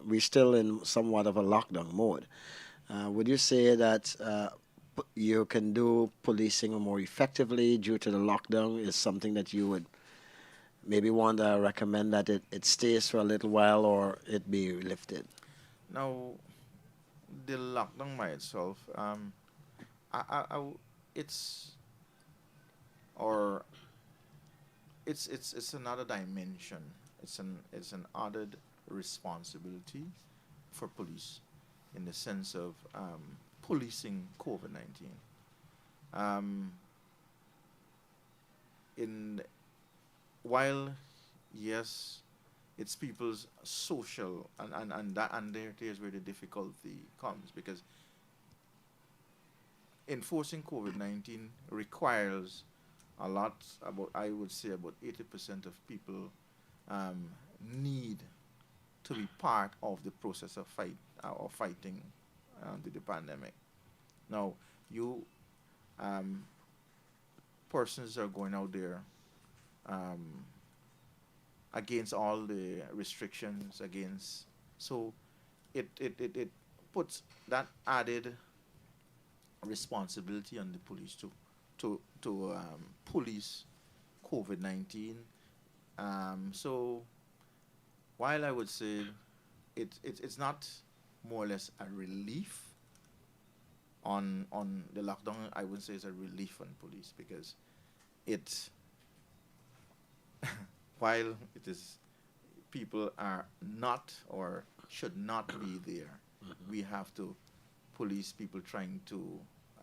we're still in somewhat of a lockdown mode. Would you say that you can do policing more effectively due to the lockdown is something that you would maybe want to recommend that it stays for a little while or it be lifted? Now, the lockdown by itself, it's or it's another dimension. It's an added responsibility for police in the sense of policing COVID-19. Um, in while yes, it's people's social and there's where the difficulty comes because enforcing COVID-19 requires a lot about I would say about 80% of people um, need to be part of the process of fighting the pandemic. Now, you um, persons are going out there um, against all the restrictions against so it puts that added responsibility on the police to police COVID-19. So while I would say it's not more or less a relief on the lockdown, I would say it's a relief on police because it while it is people are not or should not be there, we have to police people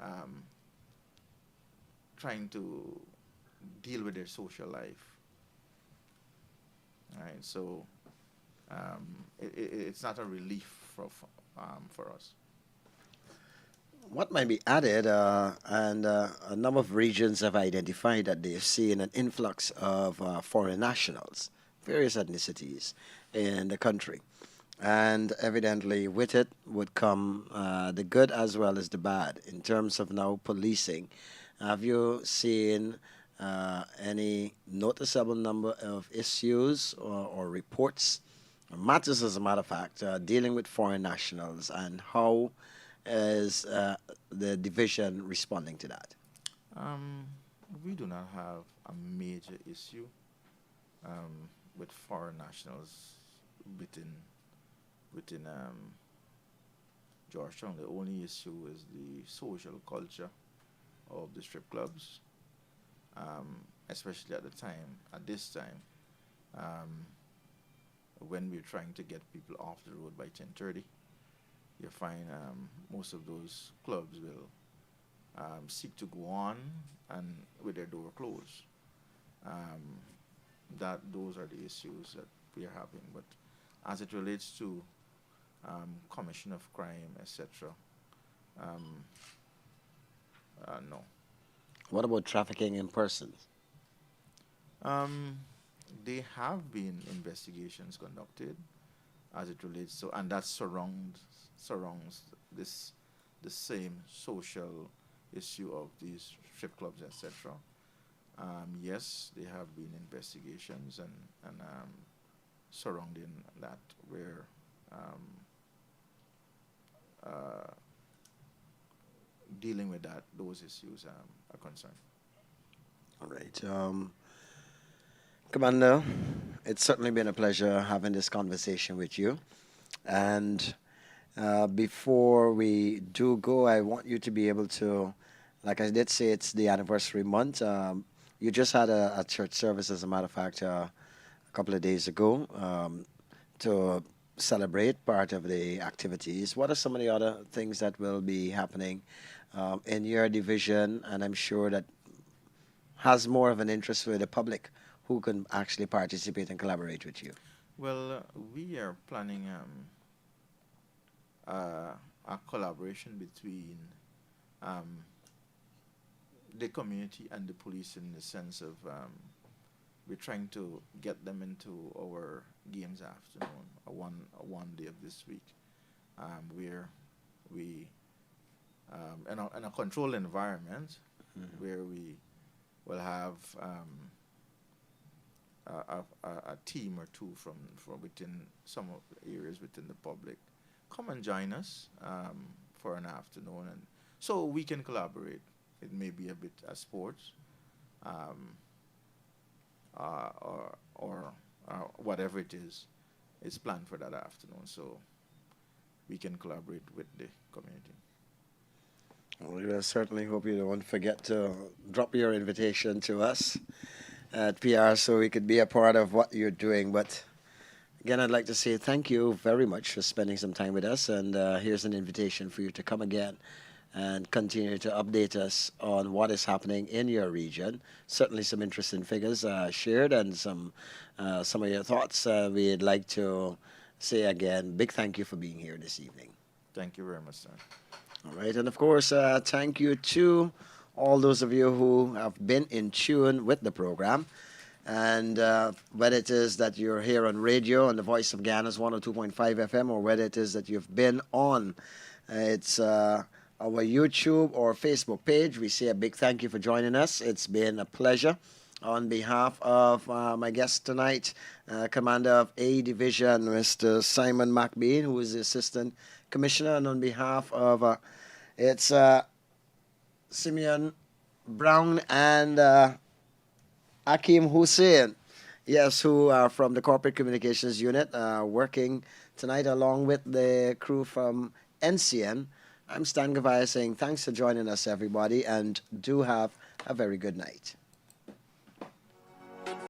um, trying to deal with their social life. Right, so it's not a relief for us. What might be added, and a number of regions have identified that they've seen an influx of foreign nationals, various ethnicities in the country. And evidently, with it would come the good as well as the bad in terms of now policing. Have you seen any noticeable number of issues or reports, or matters as a matter of fact, dealing with foreign nationals, and how is the division responding to that? Um, we do not have a major issue with foreign nationals within within Georgetown. The only issue is the social culture of the strip clubs, especially at this time, um, when we're trying to get people off the road by 10:30. You find most of those clubs will seek to go on and with their door closed. Um, that those are the issues that we are having. But as it relates to commission of crime, etc., um, no. What about trafficking in persons? Um, they have been investigations conducted as it relates to, and that surrounds this the same social issue of these strip clubs, etc. Yes, there have been investigations and surrounding that where um, uh, dealing with those issues are concerned. All right. Commander, it's certainly been a pleasure having this conversation with you. And before we do go, I want you to be able to, like I did say, it's the anniversary month. You just had a church service, as a matter of fact, a couple of days ago to celebrate part of the activities. What are some of the other things that will be happening in your division? And I'm sure that has more of an interest for the public who can actually participate and collaborate with you. Well, we are planning a collaboration between um, the community and the police in the sense of we're trying to get them into our games afternoon, a one day of this week, where we in a controlled environment Mhm. where we will have a team or two from within some of the areas within the public come and join us for an afternoon, and so we can collaborate. It may be a bit a sports, um, or whatever it is. It's planned for that afternoon, so we can collaborate with the community. Well, we certainly hope you don't forget to drop your invitation to us at PR so we could be a part of what you're doing. But again, I'd like to say thank you very much for spending some time with us. And here's an invitation for you to come again and continue to update us on what is happening in your region. Certainly, some interesting figures shared and some of your thoughts. We'd like to say again, big thank you for being here this evening. Thank you very much, sir. All right, and of course, thank you to all those of you who have been in tune with the program. And whether it is that you're here on radio on the Voice of Ghana's 102.5 FM, or whether it is that you've been on our YouTube or Facebook page, we say a big thank you for joining us. It's been a pleasure. On behalf of my guest tonight, Commander of A Division, Mr. Simon McBean, who is the Assistant Commissioner, and on behalf of it's Simeon Brown and Akim Hussein, yes, who are from the Corporate Communications Unit, working tonight along with the crew from NCN. I'm Stan Gouveia saying thanks for joining us, everybody, and do have a very good night.